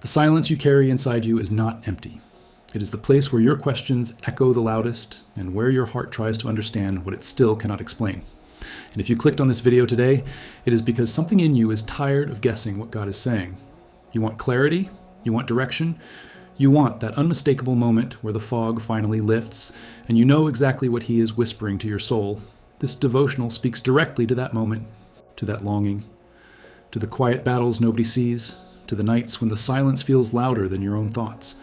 The silence you carry inside you is not empty. It is the place where your questions echo the loudest and where your heart tries to understand what it still cannot explain. And if you clicked on this video today, it is because something in you is tired of guessing what God is saying. You want clarity, you want direction, you want that unmistakable moment where the fog finally lifts and you know exactly what He is whispering to your soul. This devotional speaks directly to that moment, to that longing, to the quiet battles nobody sees, to the nights when the silence feels louder than your own thoughts.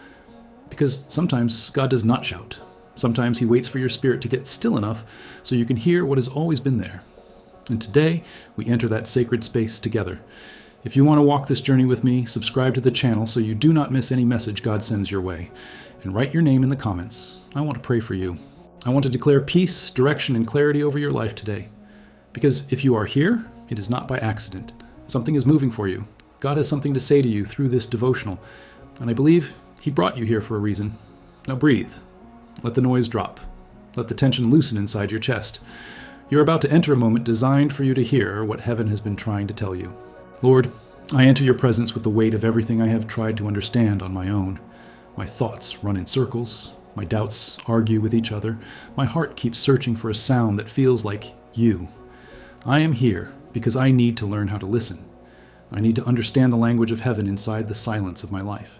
Because sometimes God does not shout. Sometimes He waits for your spirit to get still enough so you can hear what has always been there. And today, we enter that sacred space together. If you want to walk this journey with me, subscribe to the channel so you do not miss any message God sends your way. And write your name in the comments. I want to pray for you. I want to declare peace, direction, and clarity over your life today. Because if you are here, it is not by accident. Something is moving for you. God has something to say to you through this devotional. And I believe He brought you here for a reason. Now breathe. Let the noise drop. Let the tension loosen inside your chest. You're about to enter a moment designed for you to hear what heaven has been trying to tell you. Lord, I enter your presence with the weight of everything I have tried to understand on my own. My thoughts run in circles. My doubts argue with each other. My heart keeps searching for a sound that feels like you. I am here because I need to learn how to listen. I need to understand the language of heaven inside the silence of my life.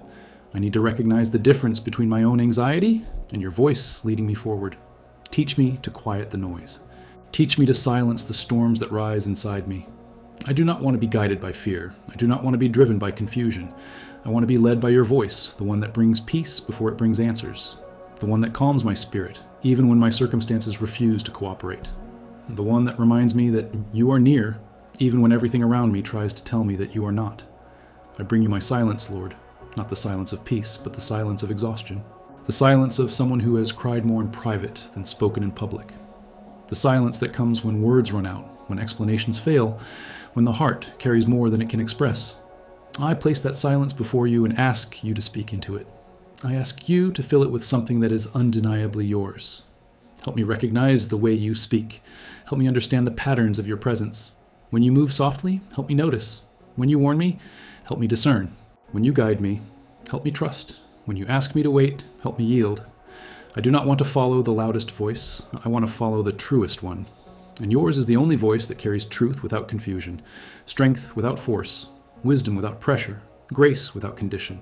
I need to recognize the difference between my own anxiety and your voice leading me forward. Teach me to quiet the noise. Teach me to silence the storms that rise inside me. I do not want to be guided by fear. I do not want to be driven by confusion. I want to be led by your voice, the one that brings peace before it brings answers, the one that calms my spirit, even when my circumstances refuse to cooperate, the one that reminds me that you are near, even when everything around me tries to tell me that you are not. I bring you my silence, Lord, not the silence of peace, but the silence of exhaustion, the silence of someone who has cried more in private than spoken in public, the silence that comes when words run out, when explanations fail, when the heart carries more than it can express. I place that silence before you and ask you to speak into it. I ask you to fill it with something that is undeniably yours. Help me recognize the way you speak. Help me understand the patterns of your presence. When you move softly, help me notice. When you warn me, help me discern. When you guide me, help me trust. When you ask me to wait, help me yield. I do not want to follow the loudest voice. I want to follow the truest one. And yours is the only voice that carries truth without confusion, strength without force, wisdom without pressure, grace without condition.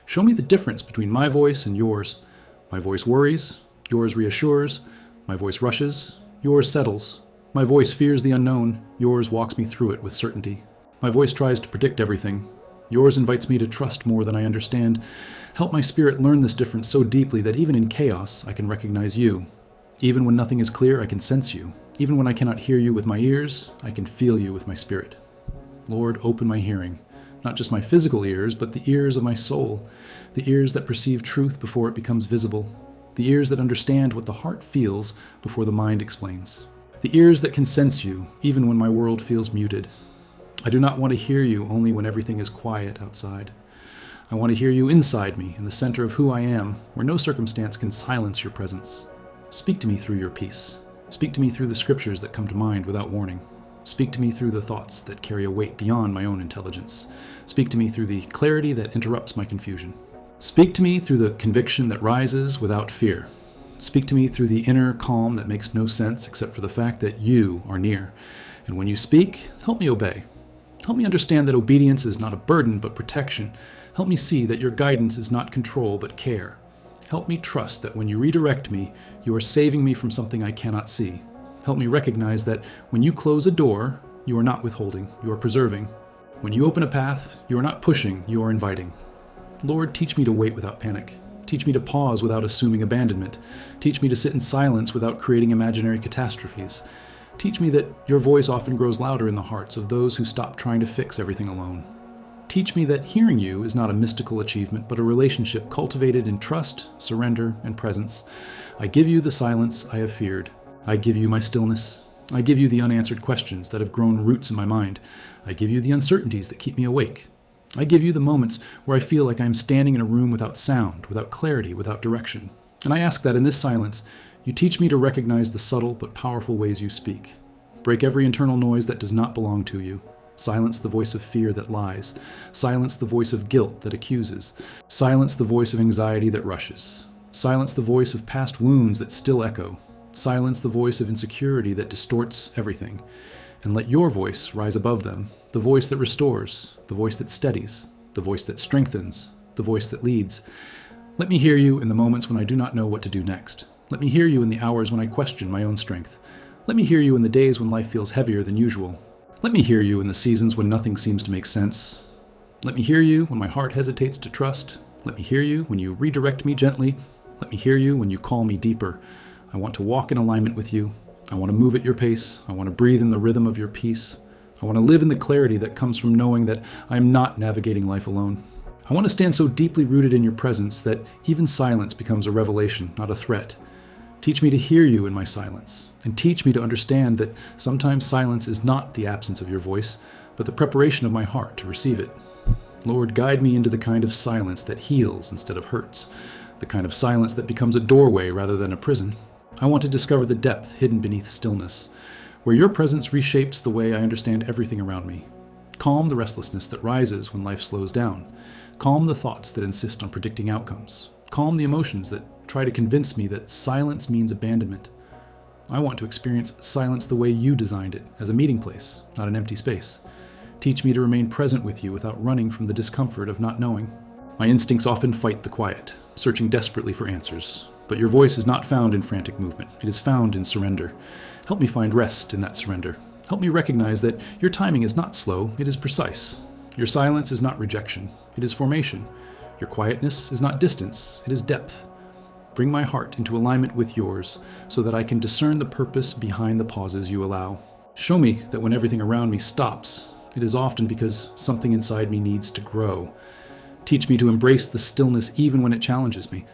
Show me the difference between my voice and yours. My voice worries, yours reassures. My voice rushes, yours settles. My voice fears the unknown, yours walks me through it with certainty. My voice tries to predict everything. Yours invites me to trust more than I understand. Help my spirit learn this difference so deeply that even in chaos, I can recognize you. Even when nothing is clear, I can sense you. Even when I cannot hear you with my ears, I can feel you with my spirit. Lord, open my hearing, not just my physical ears, but the ears of my soul, the ears that perceive truth before it becomes visible, the ears that understand what the heart feels before the mind explains, the ears that can sense you even when my world feels muted. I do not want to hear you only when everything is quiet outside. I want to hear you inside me, in the center of who I am, where no circumstance can silence your presence. Speak to me through your peace. Speak to me through the scriptures that come to mind without warning. Speak to me through the thoughts that carry a weight beyond my own intelligence. Speak to me through the clarity that interrupts my confusion. Speak to me through the conviction that rises without fear. Speak to me through the inner calm that makes no sense except for the fact that you are near. And when you speak, help me obey. Help me understand that obedience is not a burden but protection. Help me see that your guidance is not control but care. Help me trust that when you redirect me, you are saving me from something I cannot see. Help me recognize that when you close a door, you are not withholding, you are preserving. When you open a path, you are not pushing, you are inviting. Lord, teach me to wait without panic. Teach me to pause without assuming abandonment. Teach me to sit in silence without creating imaginary catastrophes. Teach me that your voice often grows louder in the hearts of those who stop trying to fix everything alone. Teach me that hearing you is not a mystical achievement, but a relationship cultivated in trust, surrender, and presence. I give you the silence I have feared. I give you my stillness. I give you the unanswered questions that have grown roots in my mind. I give you the uncertainties that keep me awake. I give you the moments where I feel like I am standing in a room without sound, without clarity, without direction. And I ask that in this silence, you teach me to recognize the subtle but powerful ways you speak. Break every internal noise that does not belong to you. Silence the voice of fear that lies. Silence the voice of guilt that accuses. Silence the voice of anxiety that rushes. Silence the voice of past wounds that still echo. Silence the voice of insecurity that distorts everything. And let your voice rise above them, the voice that restores, the voice that steadies, the voice that strengthens, the voice that leads. Let me hear you in the moments when I do not know what to do next. Let me hear you in the hours when I question my own strength. Let me hear you in the days when life feels heavier than usual. Let me hear you in the seasons when nothing seems to make sense. Let me hear you when my heart hesitates to trust. Let me hear you when you redirect me gently. Let me hear you when you call me deeper. I want to walk in alignment with you. I want to move at your pace. I want to breathe in the rhythm of your peace. I want to live in the clarity that comes from knowing that I am not navigating life alone. I want to stand so deeply rooted in your presence that even silence becomes a revelation, not a threat. Teach me to hear you in my silence, and teach me to understand that sometimes silence is not the absence of your voice, but the preparation of my heart to receive it. Lord, guide me into the kind of silence that heals instead of hurts, the kind of silence that becomes a doorway rather than a prison. I want to discover the depth hidden beneath stillness, where your presence reshapes the way I understand everything around me. Calm the restlessness that rises when life slows down. Calm the thoughts that insist on predicting outcomes. Calm the emotions that try to convince me that silence means abandonment. I want to experience silence the way you designed it, as a meeting place, not an empty space. Teach me to remain present with you without running from the discomfort of not knowing. My instincts often fight the quiet, searching desperately for answers. But your voice is not found in frantic movement. It is found in surrender. Help me find rest in that surrender. Help me recognize that your timing is not slow, it is precise. Your silence is not rejection, it is formation. Your quietness is not distance, it is depth. Bring my heart into alignment with yours so that I can discern the purpose behind the pauses you allow. Show me that when everything around me stops, it is often because something inside me needs to grow. Teach me to embrace the stillness even when it challenges me.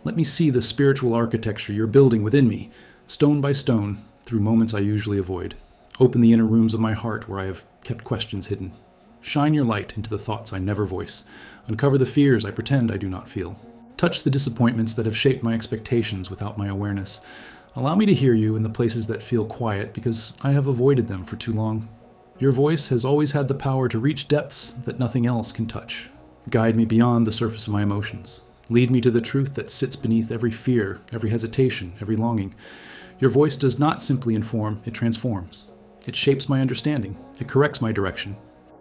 Let me see the spiritual architecture you're building within me, stone by stone, through moments I usually avoid. Open the inner rooms of my heart where I have kept questions hidden. Shine your light into the thoughts I never voice. Uncover the fears I pretend I do not feel. Touch the disappointments that have shaped my expectations without my awareness. Allow me to hear you in the places that feel quiet because I have avoided them for too long. Your voice has always had the power to reach depths that nothing else can touch. Guide me beyond the surface of my emotions. Lead me to the truth that sits beneath every fear, every hesitation, every longing. Your voice does not simply inform, it transforms. It shapes my understanding. It corrects my direction.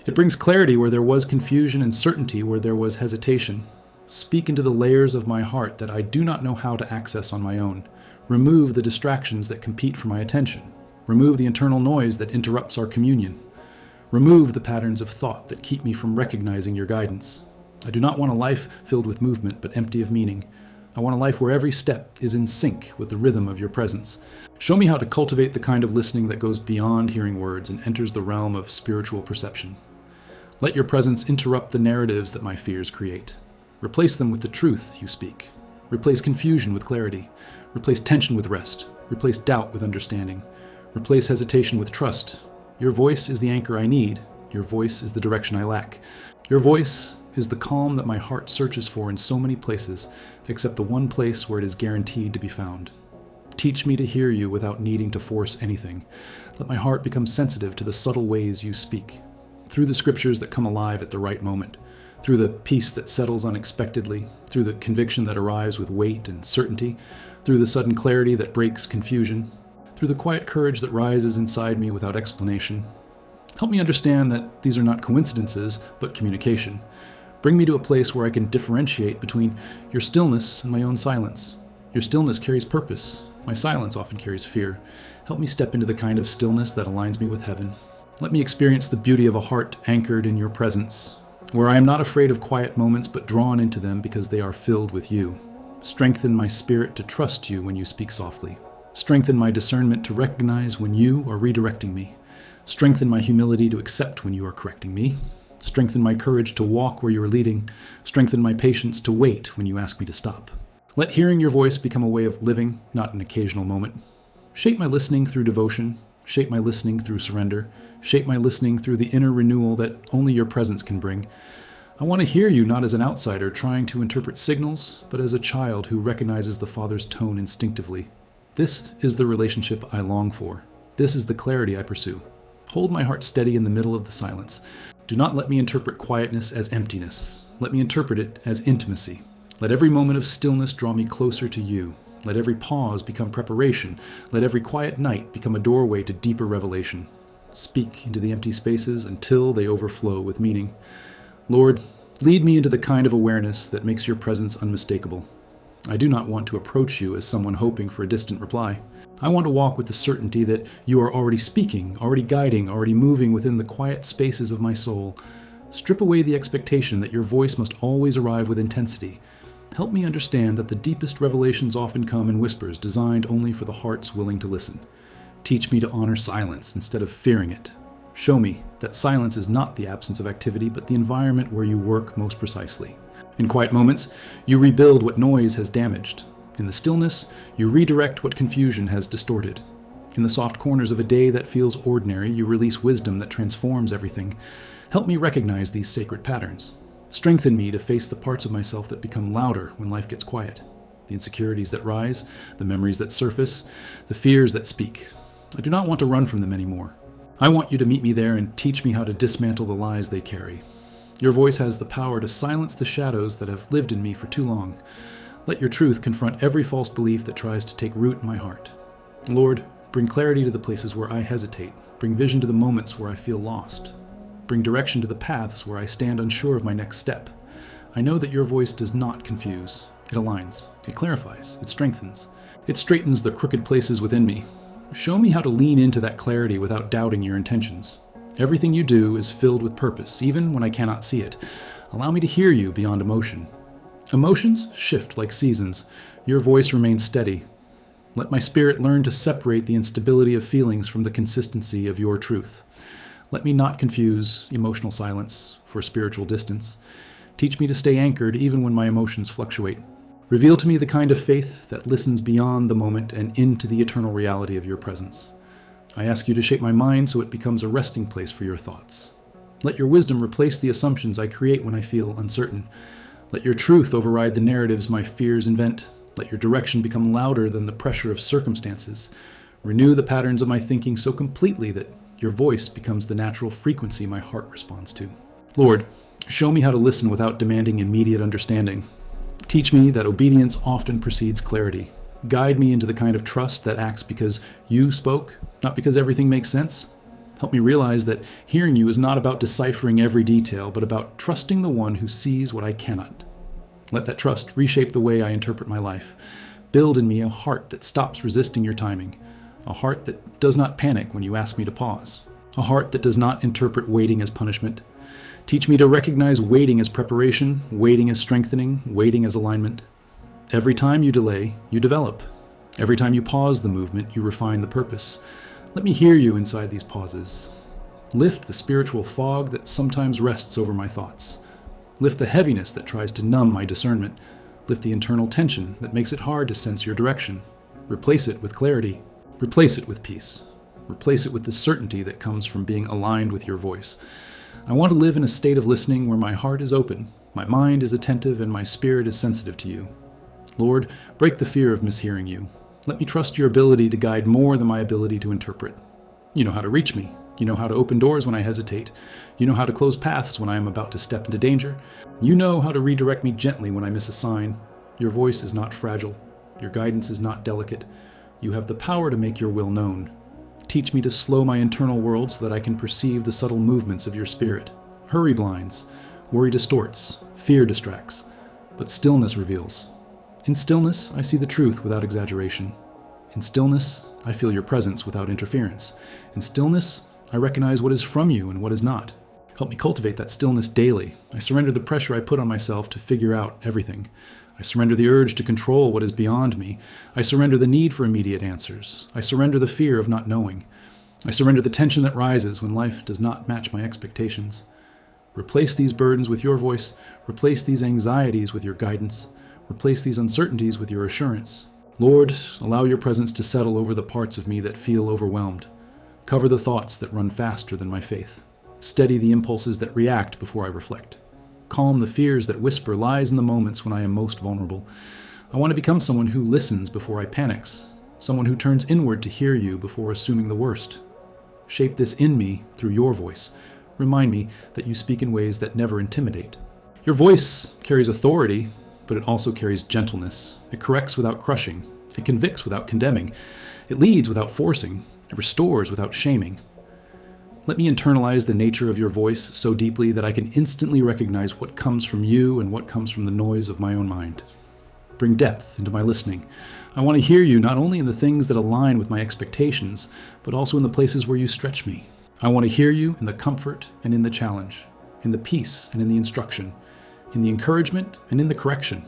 It brings clarity where there was confusion and certainty where there was hesitation. Speak into the layers of my heart that I do not know how to access on my own. Remove the distractions that compete for my attention. Remove the internal noise that interrupts our communion. Remove the patterns of thought that keep me from recognizing your guidance. I do not want a life filled with movement but empty of meaning. I want a life where every step is in sync with the rhythm of your presence. Show me how to cultivate the kind of listening that goes beyond hearing words and enters the realm of spiritual perception. Let your presence interrupt the narratives that my fears create. Replace them with the truth you speak. Replace confusion with clarity. Replace tension with rest. Replace doubt with understanding. Replace hesitation with trust. Your voice is the anchor I need. Your voice is the direction I lack. Your voice is the calm that my heart searches for in so many places, except the one place where it is guaranteed to be found. Teach me to hear you without needing to force anything. Let my heart become sensitive to the subtle ways you speak. Through the scriptures that come alive at the right moment, through the peace that settles unexpectedly, through the conviction that arrives with weight and certainty, through the sudden clarity that breaks confusion, through the quiet courage that rises inside me without explanation. Help me understand that these are not coincidences, but communication. Bring me to a place where I can differentiate between your stillness and my own silence. Your stillness carries purpose. My silence often carries fear. Help me step into the kind of stillness that aligns me with heaven. Let me experience the beauty of a heart anchored in your presence, where I am not afraid of quiet moments but drawn into them because they are filled with you. Strengthen my spirit to trust you when you speak softly. Strengthen my discernment to recognize when you are redirecting me. Strengthen my humility to accept when you are correcting me. Strengthen my courage to walk where you are leading. Strengthen my patience to wait when you ask me to stop. Let hearing your voice become a way of living, not an occasional moment. Shape my listening through devotion. Shape my listening through surrender. Shape my listening through the inner renewal that only your presence can bring. I want to hear you not as an outsider trying to interpret signals, but as a child who recognizes the Father's tone instinctively. This is the relationship I long for. This is the clarity I pursue. Hold my heart steady in the middle of the silence. Do not let me interpret quietness as emptiness. Let me interpret it as intimacy. Let every moment of stillness draw me closer to you. Let every pause become preparation. Let every quiet night become a doorway to deeper revelation. Speak into the empty spaces until they overflow with meaning. Lord, lead me into the kind of awareness that makes your presence unmistakable. I do not want to approach you as someone hoping for a distant reply. I want to walk with the certainty that you are already speaking, already guiding, already moving within the quiet spaces of my soul. Strip away the expectation that your voice must always arrive with intensity. Help me understand that the deepest revelations often come in whispers designed only for the hearts willing to listen. Teach me to honor silence instead of fearing it. Show me that silence is not the absence of activity, but the environment where you work most precisely. In quiet moments, you rebuild what noise has damaged. In the stillness, you redirect what confusion has distorted. In the soft corners of a day that feels ordinary, you release wisdom that transforms everything. Help me recognize these sacred patterns. Strengthen me to face the parts of myself that become louder when life gets quiet. The insecurities that rise, the memories that surface, the fears that speak. I do not want to run from them anymore. I want you to meet me there and teach me how to dismantle the lies they carry. Your voice has the power to silence the shadows that have lived in me for too long. Let your truth confront every false belief that tries to take root in my heart. Lord, bring clarity to the places where I hesitate. Bring vision to the moments where I feel lost. Bring direction to the paths where I stand unsure of my next step. I know that your voice does not confuse. It aligns. It clarifies. It strengthens. It straightens the crooked places within me. Show me how to lean into that clarity without doubting your intentions. Everything you do is filled with purpose, even when I cannot see it. Allow me to hear you beyond emotion. Emotions shift like seasons. Your voice remains steady. Let my spirit learn to separate the instability of feelings from the consistency of your truth. Let me not confuse emotional silence for spiritual distance. Teach me to stay anchored even when my emotions fluctuate. Reveal to me the kind of faith that listens beyond the moment and into the eternal reality of your presence. I ask you to shape my mind so it becomes a resting place for your thoughts. Let your wisdom replace the assumptions I create when I feel uncertain. Let your truth override the narratives my fears invent. Let your direction become louder than the pressure of circumstances. Renew the patterns of my thinking so completely that your voice becomes the natural frequency my heart responds to. Lord, show me how to listen without demanding immediate understanding. Teach me that obedience often precedes clarity. Guide me into the kind of trust that acts because you spoke, not because everything makes sense. Help me realize that hearing you is not about deciphering every detail, but about trusting the one who sees what I cannot. Let that trust reshape the way I interpret my life. Build in me a heart that stops resisting your timing, a heart that does not panic when you ask me to pause, a heart that does not interpret waiting as punishment. Teach me to recognize waiting as preparation, waiting as strengthening, waiting as alignment. Every time you delay, you develop. Every time you pause the movement, you refine the purpose. Let me hear you inside these pauses. Lift the spiritual fog that sometimes rests over my thoughts. Lift the heaviness that tries to numb my discernment. Lift the internal tension that makes it hard to sense your direction. Replace it with clarity. Replace it with peace. Replace it with the certainty that comes from being aligned with your voice. I want to live in a state of listening where my heart is open, my mind is attentive, and my spirit is sensitive to you. Lord, break the fear of mishearing you. Let me trust your ability to guide more than my ability to interpret. You know how to reach me. You know how to open doors when I hesitate. You know how to close paths when I am about to step into danger. You know how to redirect me gently when I miss a sign. Your voice is not fragile. Your guidance is not delicate. You have the power to make your will known. Teach me to slow my internal world so that I can perceive the subtle movements of your spirit. Hurry blinds. Worry distorts. Fear distracts. But stillness reveals. In stillness, I see the truth without exaggeration. In stillness, I feel your presence without interference. In stillness, I recognize what is from you and what is not. Help me cultivate that stillness daily. I surrender the pressure I put on myself to figure out everything. I surrender the urge to control what is beyond me. I surrender the need for immediate answers. I surrender the fear of not knowing. I surrender the tension that rises when life does not match my expectations. Replace these burdens with your voice. Replace these anxieties with your guidance. Replace these uncertainties with your assurance. Lord, allow your presence to settle over the parts of me that feel overwhelmed. Cover the thoughts that run faster than my faith. Steady the impulses that react before I reflect. Calm the fears that whisper lies in the moments when I am most vulnerable. I want to become someone who listens before I panics, someone who turns inward to hear you before assuming the worst. Shape this in me through your voice. Remind me that you speak in ways that never intimidate. Your voice carries authority, but it also carries gentleness. It corrects without crushing. It convicts without condemning. It leads without forcing. It restores without shaming. Let me internalize the nature of your voice so deeply that I can instantly recognize what comes from you and what comes from the noise of my own mind. Bring depth into my listening. I want to hear you not only in the things that align with my expectations, but also in the places where you stretch me. I want to hear you in the comfort and in the challenge, in the peace and in the instruction, in the encouragement and in the correction.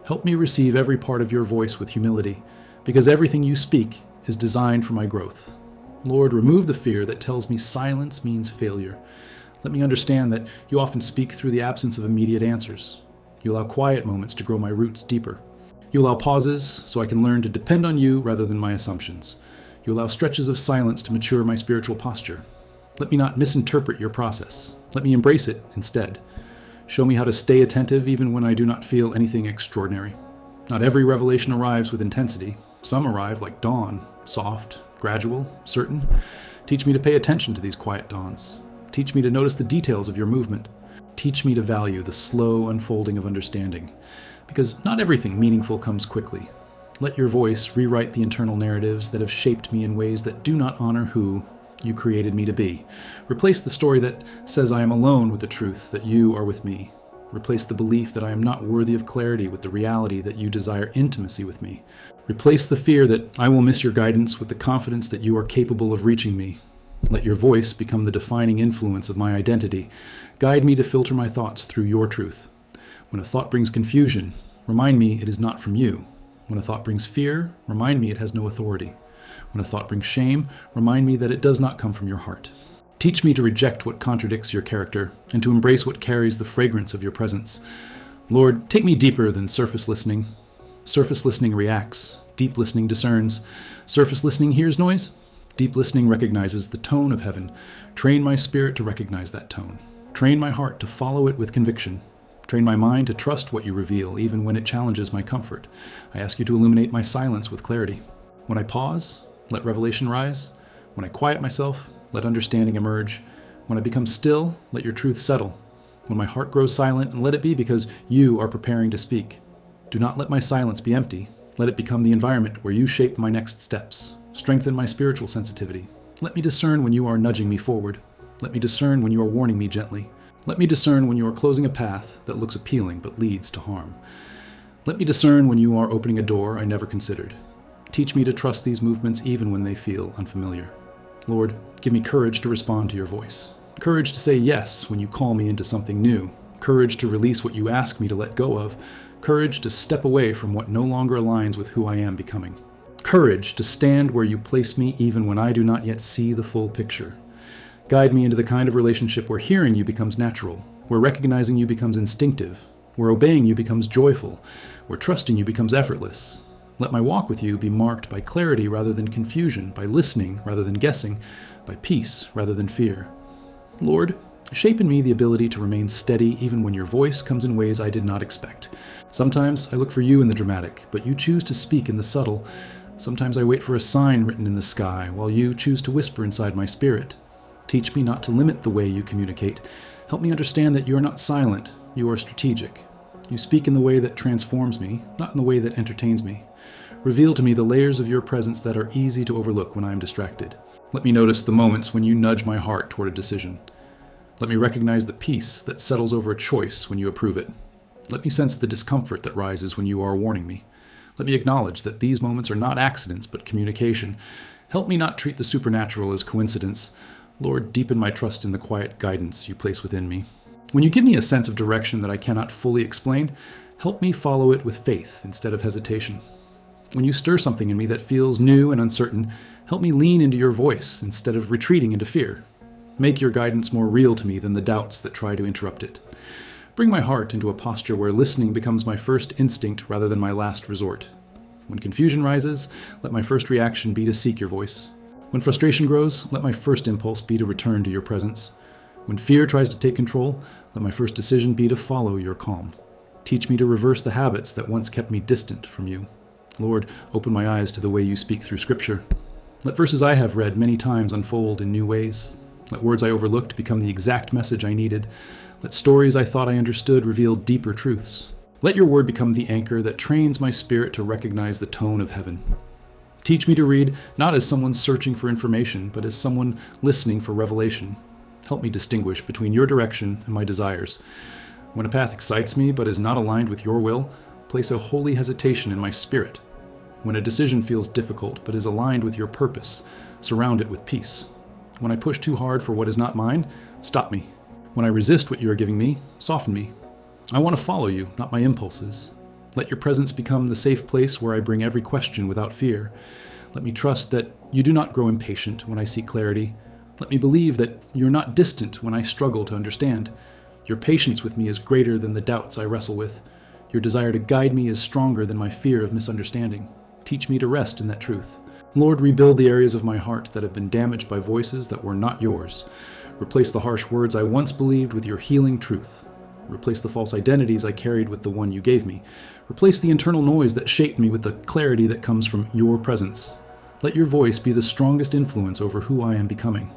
Help me receive every part of your voice with humility, because everything you speak is designed for my growth. Lord, remove the fear that tells me silence means failure. Let me understand that you often speak through the absence of immediate answers. You allow quiet moments to grow my roots deeper. You allow pauses so I can learn to depend on you rather than my assumptions. You allow stretches of silence to mature my spiritual posture. Let me not misinterpret your process. Let me embrace it instead. Show me how to stay attentive even when I do not feel anything extraordinary. Not every revelation arrives with intensity. Some arrive like dawn, soft, gradual, certain. Teach me to pay attention to these quiet dawns. Teach me to notice the details of your movement. Teach me to value the slow unfolding of understanding, because not everything meaningful comes quickly. Let your voice rewrite the internal narratives that have shaped me in ways that do not honor who you created me to be. Replace the story that says I am alone with the truth that you are with me. Replace the belief that I am not worthy of clarity with the reality that you desire intimacy with me. Replace the fear that I will miss your guidance with the confidence that you are capable of reaching me. Let your voice become the defining influence of my identity. Guide me to filter my thoughts through your truth. When a thought brings confusion, remind me it is not from you. When a thought brings fear, remind me it has no authority. When a thought brings shame, remind me that it does not come from your heart. Teach me to reject what contradicts your character and to embrace what carries the fragrance of your presence. Lord, take me deeper than surface listening. Surface listening reacts. Deep listening discerns. Surface listening hears noise. Deep listening recognizes the tone of heaven. Train my spirit to recognize that tone. Train my heart to follow it with conviction. Train my mind to trust what you reveal, even when it challenges my comfort. I ask you to illuminate my silence with clarity. When I pause, let revelation rise. When I quiet myself, let understanding emerge. When I become still, let your truth settle. When my heart grows silent, let it be because you are preparing to speak. Do not let my silence be empty. Let it become the environment where you shape my next steps. Strengthen my spiritual sensitivity. Let me discern when you are nudging me forward. Let me discern when you are warning me gently. Let me discern when you are closing a path that looks appealing but leads to harm. Let me discern when you are opening a door I never considered. Teach me to trust these movements even when they feel unfamiliar. Lord, give me courage to respond to your voice. Courage to say yes when you call me into something new. Courage to release what you ask me to let go of. Courage to step away from what no longer aligns with who I am becoming. Courage to stand where you place me even when I do not yet see the full picture. Guide me into the kind of relationship where hearing you becomes natural, where recognizing you becomes instinctive, where obeying you becomes joyful, where trusting you becomes effortless. Let my walk with you be marked by clarity rather than confusion, by listening rather than guessing, by peace rather than fear. Lord, shape in me the ability to remain steady even when your voice comes in ways I did not expect. Sometimes I look for you in the dramatic, but you choose to speak in the subtle. Sometimes I wait for a sign written in the sky, while you choose to whisper inside my spirit. Teach me not to limit the way you communicate. Help me understand that you are not silent, you are strategic. You speak in the way that transforms me, not in the way that entertains me. Reveal to me the layers of your presence that are easy to overlook when I am distracted. Let me notice the moments when you nudge my heart toward a decision. Let me recognize the peace that settles over a choice when you approve it. Let me sense the discomfort that rises when you are warning me. Let me acknowledge that these moments are not accidents but communication. Help me not treat the supernatural as coincidence. Lord, deepen my trust in the quiet guidance you place within me. When you give me a sense of direction that I cannot fully explain, help me follow it with faith instead of hesitation. When you stir something in me that feels new and uncertain, help me lean into your voice instead of retreating into fear. Make your guidance more real to me than the doubts that try to interrupt it. Bring my heart into a posture where listening becomes my first instinct rather than my last resort. When confusion rises, let my first reaction be to seek your voice. When frustration grows, let my first impulse be to return to your presence. When fear tries to take control, let my first decision be to follow your calm. Teach me to reverse the habits that once kept me distant from you. Lord, open my eyes to the way you speak through Scripture. Let verses I have read many times unfold in new ways. Let words I overlooked become the exact message I needed. Let stories I thought I understood reveal deeper truths. Let your word become the anchor that trains my spirit to recognize the tone of heaven. Teach me to read not as someone searching for information, but as someone listening for revelation. Help me distinguish between your direction and my desires. When a path excites me but is not aligned with your will, place a holy hesitation in my spirit. When a decision feels difficult but is aligned with your purpose, surround it with peace. When I push too hard for what is not mine, stop me. When I resist what you are giving me, soften me. I want to follow you, not my impulses. Let your presence become the safe place where I bring every question without fear. Let me trust that you do not grow impatient when I seek clarity. Let me believe that you're not distant when I struggle to understand. Your patience with me is greater than the doubts I wrestle with. Your desire to guide me is stronger than my fear of misunderstanding. Teach me to rest in that truth. Lord, rebuild the areas of my heart that have been damaged by voices that were not yours. Replace the harsh words I once believed with your healing truth. Replace the false identities I carried with the one you gave me. Replace the internal noise that shaped me with the clarity that comes from your presence. Let your voice be the strongest influence over who I am becoming.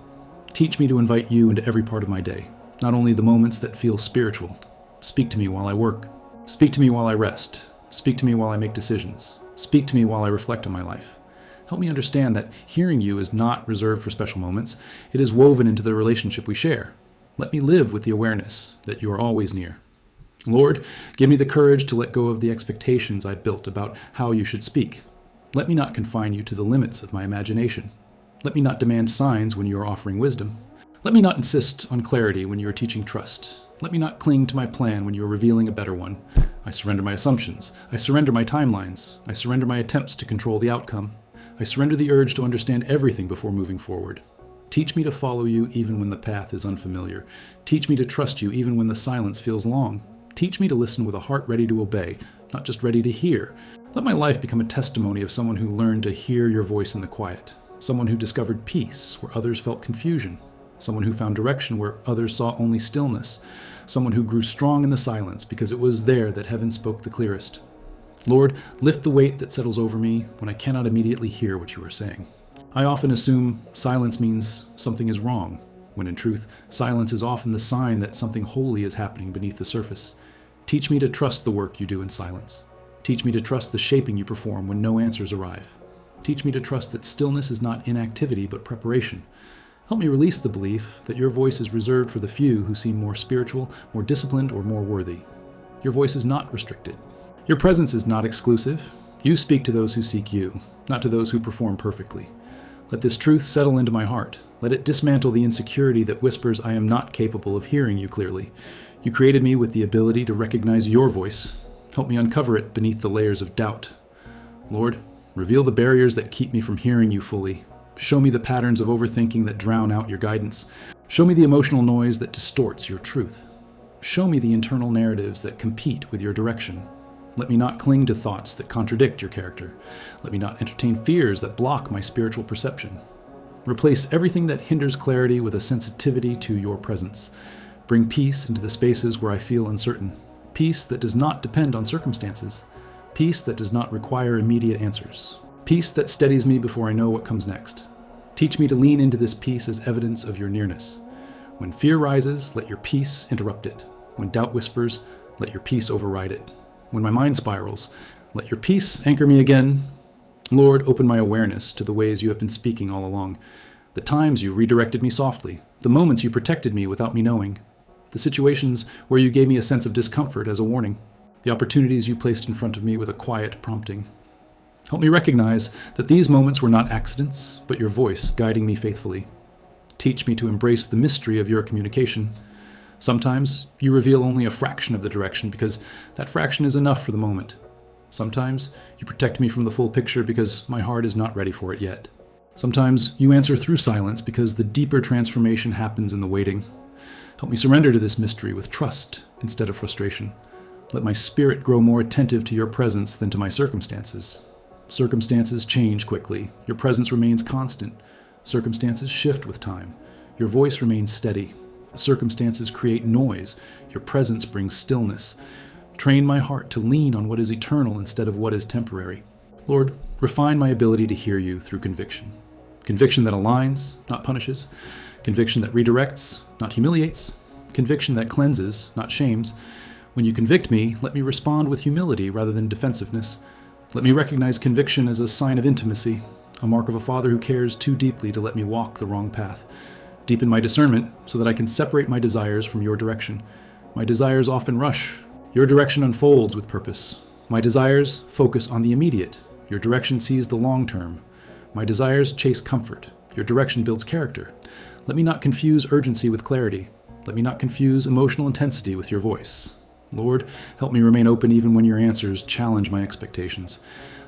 Teach me to invite you into every part of my day, not only the moments that feel spiritual. Speak to me while I work. Speak to me while I rest. Speak to me while I make decisions. Speak to me while I reflect on my life. Help me understand that hearing you is not reserved for special moments. It is woven into the relationship we share. Let me live with the awareness that you are always near. Lord, give me the courage to let go of the expectations I built about how you should speak. Let me not confine you to the limits of my imagination. Let me not demand signs when you are offering wisdom. Let me not insist on clarity when you are teaching trust. Let me not cling to my plan when you are revealing a better one. I surrender my assumptions. I surrender my timelines. I surrender my attempts to control the outcome. I surrender the urge to understand everything before moving forward. Teach me to follow you even when the path is unfamiliar. Teach me to trust you even when the silence feels long. Teach me to listen with a heart ready to obey, not just ready to hear. Let my life become a testimony of someone who learned to hear your voice in the quiet, someone who discovered peace where others felt confusion, someone who found direction where others saw only stillness, someone who grew strong in the silence because it was there that heaven spoke the clearest. Lord, lift the weight that settles over me when I cannot immediately hear what you are saying. I often assume silence means something is wrong, when in truth, silence is often the sign that something holy is happening beneath the surface. Teach me to trust the work you do in silence. Teach me to trust the shaping you perform when no answers arrive. Teach me to trust that stillness is not inactivity but preparation. Help me release the belief that your voice is reserved for the few who seem more spiritual, more disciplined, or more worthy. Your voice is not restricted. Your presence is not exclusive. You speak to those who seek you, not to those who perform perfectly. Let this truth settle into my heart. Let it dismantle the insecurity that whispers I am not capable of hearing you clearly. You created me with the ability to recognize your voice. Help me uncover it beneath the layers of doubt. Lord, reveal the barriers that keep me from hearing you fully. Show me the patterns of overthinking that drown out your guidance. Show me the emotional noise that distorts your truth. Show me the internal narratives that compete with your direction. Let me not cling to thoughts that contradict your character. Let me not entertain fears that block my spiritual perception. Replace everything that hinders clarity with a sensitivity to your presence. Bring peace into the spaces where I feel uncertain. Peace that does not depend on circumstances. Peace that does not require immediate answers. Peace that steadies me before I know what comes next. Teach me to lean into this peace as evidence of your nearness. When fear rises, let your peace interrupt it. When doubt whispers, let your peace override it. When my mind spirals, let your peace anchor me again. Lord, open my awareness to the ways you have been speaking all along. The times you redirected me softly. The moments you protected me without me knowing. The situations where you gave me a sense of discomfort as a warning. The opportunities you placed in front of me with a quiet prompting. Help me recognize that these moments were not accidents, but your voice guiding me faithfully. Teach me to embrace the mystery of your communication. Sometimes you reveal only a fraction of the direction because that fraction is enough for the moment. Sometimes you protect me from the full picture because my heart is not ready for it yet. Sometimes you answer through silence because the deeper transformation happens in the waiting. Help me surrender to this mystery with trust instead of frustration. Let my spirit grow more attentive to your presence than to my circumstances. Circumstances change quickly. Your presence remains constant. Circumstances shift with time. Your voice remains steady. Circumstances create noise. Your presence brings stillness. Train my heart to lean on what is eternal instead of what is temporary. Lord, refine my ability to hear you through conviction. Conviction that aligns, not punishes. Conviction that redirects, not humiliates. Conviction that cleanses, not shames. When you convict me, let me respond with humility rather than defensiveness. Let me recognize conviction as a sign of intimacy, a mark of a father who cares too deeply to let me walk the wrong path. Deepen my discernment so that I can separate my desires from your direction. My desires often rush. Your direction unfolds with purpose. My desires focus on the immediate. Your direction sees the long term. My desires chase comfort. Your direction builds character. Let me not confuse urgency with clarity. Let me not confuse emotional intensity with your voice. Lord, help me remain open even when your answers challenge my expectations.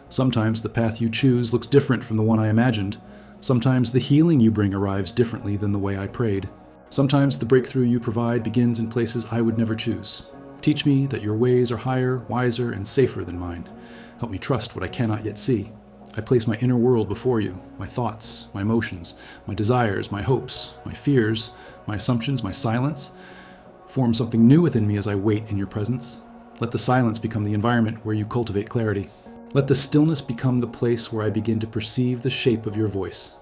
Sometimes the path you choose looks different from the one I imagined. Sometimes the healing you bring arrives differently than the way I prayed. Sometimes the breakthrough you provide begins in places I would never choose. Teach me that your ways are higher, wiser, and safer than mine. Help me trust what I cannot yet see. I place my inner world before you, my thoughts, my emotions, my desires, my hopes, my fears, my assumptions, my silence. Form something new within me as I wait in your presence. Let the silence become the environment where you cultivate clarity. Let the stillness become the place where I begin to perceive the shape of your voice.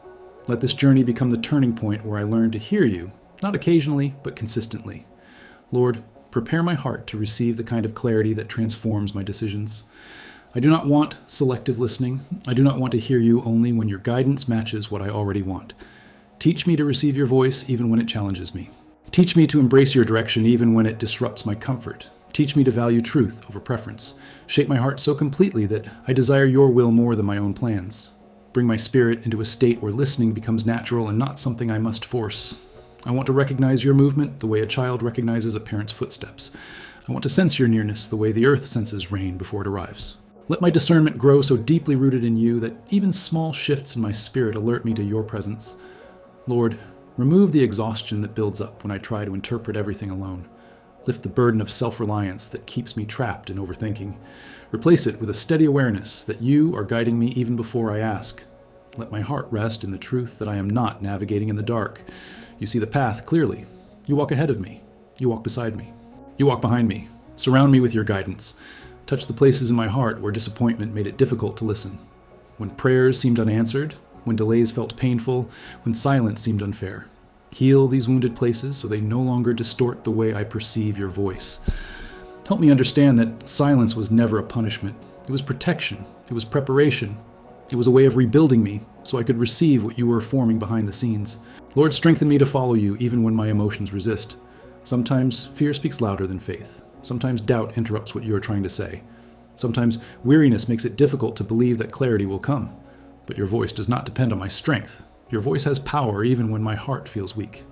Let this journey become the turning point where I learn to hear you, not occasionally, but consistently. Lord, prepare my heart to receive the kind of clarity that transforms my decisions. I do not want selective listening. I do not want to hear you only when your guidance matches what I already want. Teach me to receive your voice even when it challenges me. Teach me to embrace your direction even when it disrupts my comfort. Teach me to value truth over preference. Shape my heart so completely that I desire your will more than my own plans. Bring my spirit into a state where listening becomes natural and not something I must force. I want to recognize your movement the way a child recognizes a parent's footsteps. I want to sense your nearness the way the earth senses rain before it arrives. Let my discernment grow so deeply rooted in you that even small shifts in my spirit alert me to your presence. Lord, remove the exhaustion that builds up when I try to interpret everything alone. Lift the burden of self-reliance that keeps me trapped in overthinking. Replace it with a steady awareness that you are guiding me even before I ask. Let my heart rest in the truth that I am not navigating in the dark. You see the path clearly. You walk ahead of me. You walk beside me. You walk behind me. Surround me with your guidance. Touch the places in my heart where disappointment made it difficult to listen. When prayers seemed unanswered, when delays felt painful, when silence seemed unfair. Heal these wounded places so they no longer distort the way I perceive your voice. Help me understand that silence was never a punishment. It was protection. It was preparation. It was a way of rebuilding me so I could receive what you were forming behind the scenes. Lord, strengthen me to follow you even when my emotions resist. Sometimes fear speaks louder than faith. Sometimes doubt interrupts what you are trying to say. Sometimes weariness makes it difficult to believe that clarity will come. But your voice does not depend on my strength. Your voice has power even when my heart feels weak.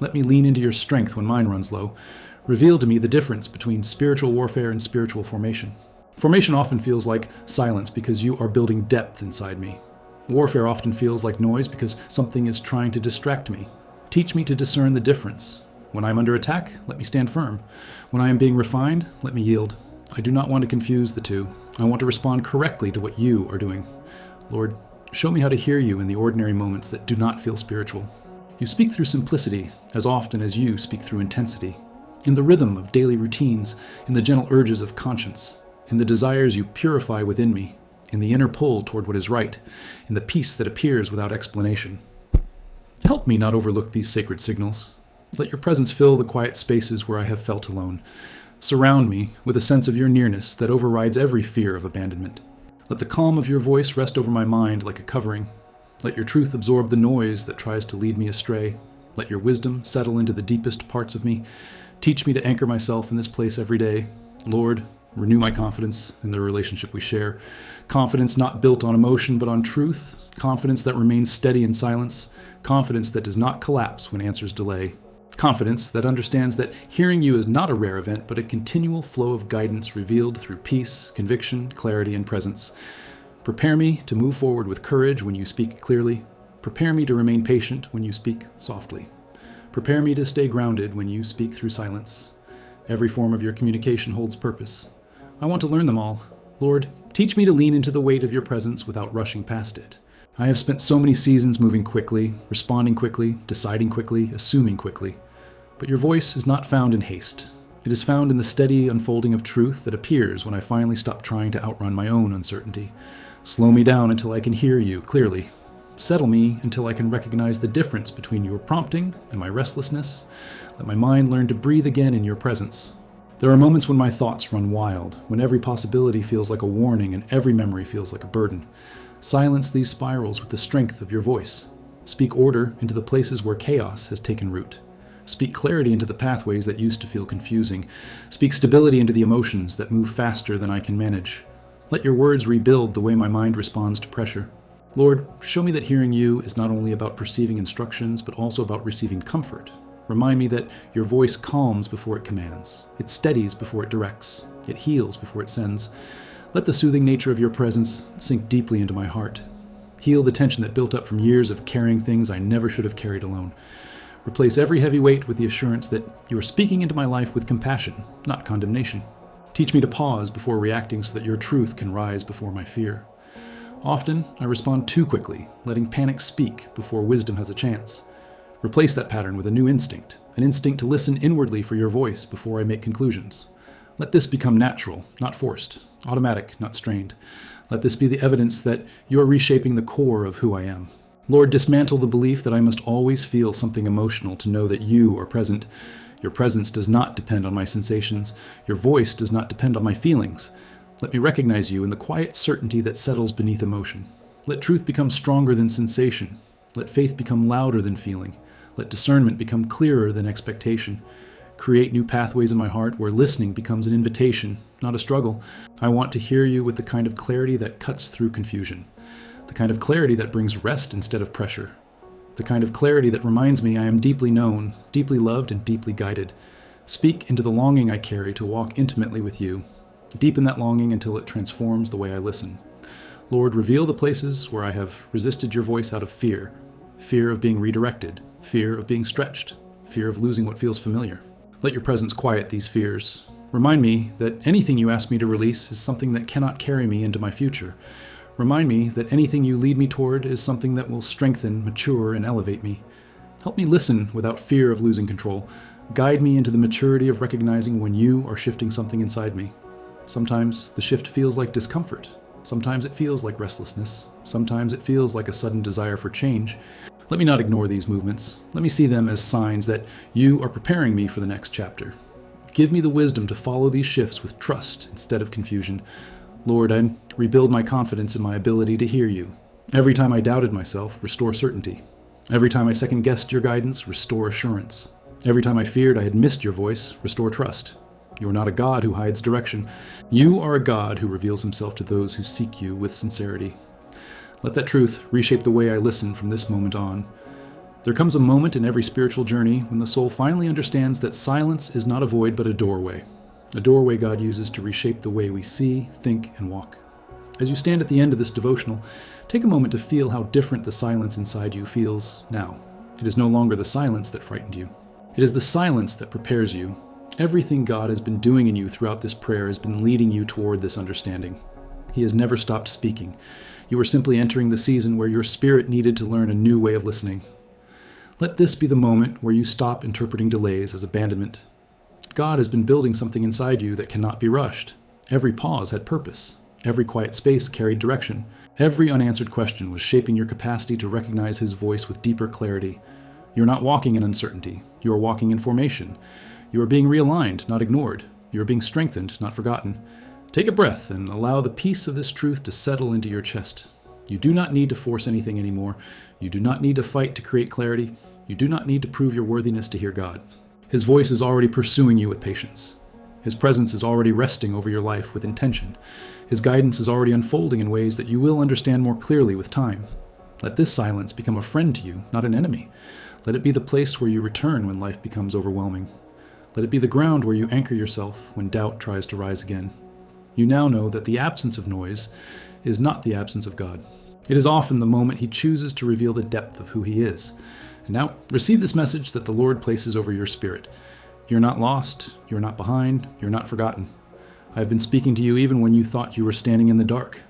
Let me lean into your strength when mine runs low. Reveal to me the difference between spiritual warfare and spiritual formation. Formation often feels like silence because you are building depth inside me. Warfare often feels like noise because something is trying to distract me. Teach me to discern the difference. When I am under attack, let me stand firm. When I am being refined, let me yield. I do not want to confuse the two. I want to respond correctly to what you are doing. Lord, show me how to hear you in the ordinary moments that do not feel spiritual. You speak through simplicity as often as you speak through intensity. In the rhythm of daily routines, in the gentle urges of conscience, in the desires you purify within me, in the inner pull toward what is right, in the peace that appears without explanation. Help me not overlook these sacred signals. Let your presence fill the quiet spaces where I have felt alone. Surround me with a sense of your nearness that overrides every fear of abandonment. Let the calm of your voice rest over my mind like a covering. Let your truth absorb the noise that tries to lead me astray. Let your wisdom settle into the deepest parts of me. Teach me to anchor myself in this place every day. Lord, renew my confidence in the relationship we share. Confidence not built on emotion but on truth. Confidence that remains steady in silence. Confidence that does not collapse when answers delay. Confidence that understands that hearing you is not a rare event, but a continual flow of guidance revealed through peace, conviction, clarity, and presence. Prepare me to move forward with courage when you speak clearly. Prepare me to remain patient when you speak softly. Prepare me to stay grounded when you speak through silence. Every form of your communication holds purpose. I want to learn them all. Lord, teach me to lean into the weight of your presence without rushing past it. I have spent so many seasons moving quickly, responding quickly, deciding quickly, assuming quickly. But your voice is not found in haste. It is found in the steady unfolding of truth that appears when I finally stop trying to outrun my own uncertainty. Slow me down until I can hear you clearly. settle me until I can recognize the difference between your prompting and my restlessness. Let my mind learn to breathe again in your presence. There are moments when my thoughts run wild, when every possibility feels like a warning and every memory feels like a burden. Silence these spirals with the strength of your voice. Speak order into the places where chaos has taken root. Speak clarity into the pathways that used to feel confusing. Speak stability into the emotions that move faster than I can manage. Let your words rebuild the way my mind responds to pressure. Lord, show me that hearing you is not only about perceiving instructions, but also about receiving comfort. Remind me that your voice calms before it commands. It steadies before it directs. It heals before it sends. Let the soothing nature of your presence sink deeply into my heart. Heal the tension that built up from years of carrying things I never should have carried alone. Replace every heavy weight with the assurance that you are speaking into my life with compassion, not condemnation. Teach me to pause before reacting so that your truth can rise before my fear. Often, I respond too quickly, letting panic speak before wisdom has a chance. Replace that pattern with a new instinct, an instinct to listen inwardly for your voice before I make conclusions. Let this become natural, not forced, automatic, not strained. Let this be the evidence that you are reshaping the core of who I am. Lord, dismantle the belief that I must always feel something emotional to know that you are present. Your presence does not depend on my sensations. Your voice does not depend on my feelings. Let me recognize you in the quiet certainty that settles beneath emotion. Let truth become stronger than sensation. Let faith become louder than feeling. Let discernment become clearer than expectation. Create new pathways in my heart where listening becomes an invitation, not a struggle. I want to hear you with the kind of clarity that cuts through confusion. The kind of clarity that brings rest instead of pressure. The kind of clarity that reminds me I am deeply known, deeply loved, and deeply guided. Speak into the longing I carry to walk intimately with you. Deepen that longing until it transforms the way I listen. Lord, reveal the places where I have resisted your voice out of fear. Fear of being redirected. Fear of being stretched. Fear of losing what feels familiar. Let your presence quiet these fears. Remind me that anything you ask me to release is something that cannot carry me into my future. Remind me that anything you lead me toward is something that will strengthen, mature, and elevate me. Help me listen without fear of losing control. Guide me into the maturity of recognizing when you are shifting something inside me. Sometimes the shift feels like discomfort. Sometimes it feels like restlessness. Sometimes it feels like a sudden desire for change. Let me not ignore these movements. Let me see them as signs that you are preparing me for the next chapter. Give me the wisdom to follow these shifts with trust instead of confusion. Lord, I rebuild my confidence in my ability to hear you. Every time I doubted myself, restore certainty. Every time I second-guessed your guidance, restore assurance. Every time I feared I had missed your voice, restore trust. You are not a God who hides direction. You are a God who reveals himself to those who seek you with sincerity. Let that truth reshape the way I listen from this moment on. There comes a moment in every spiritual journey when the soul finally understands that silence is not a void but a doorway God uses to reshape the way we see, think, and walk. As you stand at the end of this devotional, take a moment to feel how different the silence inside you feels now. It is no longer the silence that frightened you. It is the silence that prepares you. Everything God has been doing in you throughout this prayer has been leading you toward this understanding. He has never stopped speaking. You are simply entering the season where your spirit needed to learn a new way of listening. Let this be the moment where you stop interpreting delays as abandonment. God has been building something inside you that cannot be rushed. Every pause had purpose. Every quiet space carried direction. Every unanswered question was shaping your capacity to recognize his voice with deeper clarity. You are not walking in uncertainty. You are walking in formation. You are being realigned, not ignored. You are being strengthened, not forgotten. Take a breath and allow the peace of this truth to settle into your chest. You do not need to force anything anymore. You do not need to fight to create clarity. You do not need to prove your worthiness to hear God. His voice is already pursuing you with patience. His presence is already resting over your life with intention. His guidance is already unfolding in ways that you will understand more clearly with time. Let this silence become a friend to you, not an enemy. Let it be the place where you return when life becomes overwhelming. Let it be the ground where you anchor yourself when doubt tries to rise again. You now know that the absence of noise is not the absence of God. It is often the moment he chooses to reveal the depth of who he is. And now, receive this message that the Lord places over your spirit. You're not lost, you're not behind, you're not forgotten. I have been speaking to you even when you thought you were standing in the dark.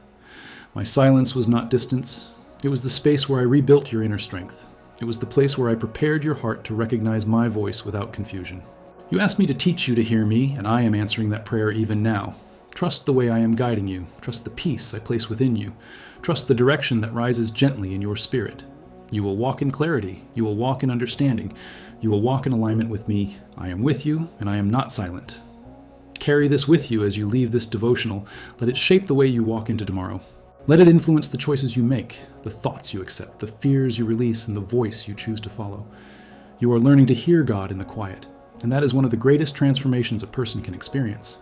My silence was not distance. It was the space where I rebuilt your inner strength. It was the place where I prepared your heart to recognize my voice without confusion. You asked me to teach you to hear me, and I am answering that prayer even now. Trust the way I am guiding you. Trust the peace I place within you. Trust the direction that rises gently in your spirit. You will walk in clarity. You will walk in understanding. You will walk in alignment with me. I am with you, and I am not silent. Carry this with you as you leave this devotional. Let it shape the way you walk into tomorrow. Let it influence the choices you make, the thoughts you accept, the fears you release, and the voice you choose to follow. You are learning to hear God in the quiet, and that is one of the greatest transformations a person can experience.